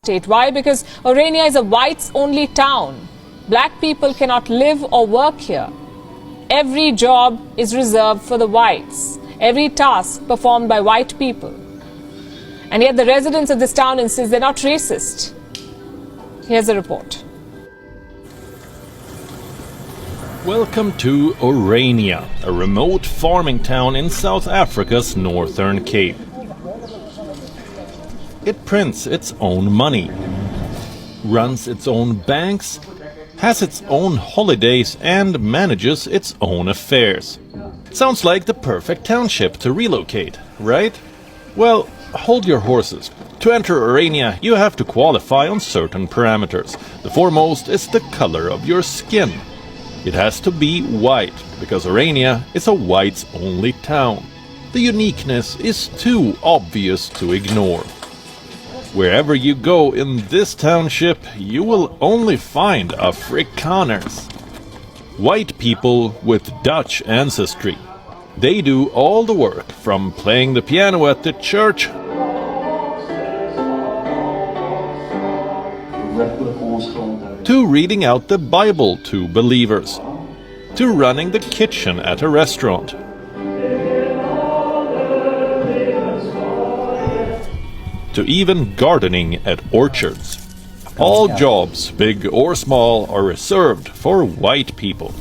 state. Why? Because Orania is a whites-only town. Black people cannot live or work here. Every job is reserved for the whites. Every task performed by white people. And yet the residents of this town insist they're not racist. Here's a report. Welcome to Orania, a remote farming town in South Africa's Northern Cape. It prints its own money, runs its own banks, has its own holidays and manages its own affairs. Sounds like the perfect township to relocate, right? Well, hold your horses. To enter Orania, you have to qualify on certain parameters. The foremost is the color of your skin. It has to be white, because Orania is a whites-only town. The uniqueness is too obvious to ignore. Wherever you go in this township, you will only find Afrikaners. White people with Dutch ancestry. They do all the work, from playing the piano at the church to reading out the Bible to believers, to running the kitchen at a restaurant, to even gardening at orchards. All jobs, big or small, are reserved for white people.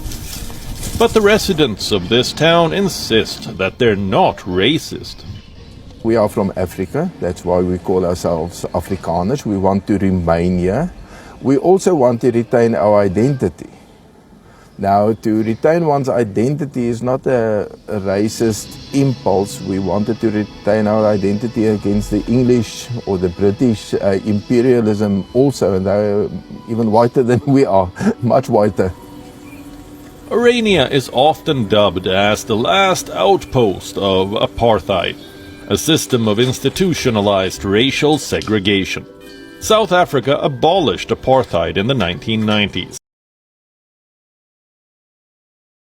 But the residents of this town insist that they're not racist. We are from Africa, that's why we call ourselves Afrikaners. We want to remain here. We also want to retain our identity. Now, to retain one's identity is not a racist impulse. We wanted to retain our identity against the English or the British imperialism also, and they're even whiter than we are, much whiter. Orania is often dubbed as the last outpost of apartheid, a system of institutionalized racial segregation. South Africa abolished apartheid in the 1990s.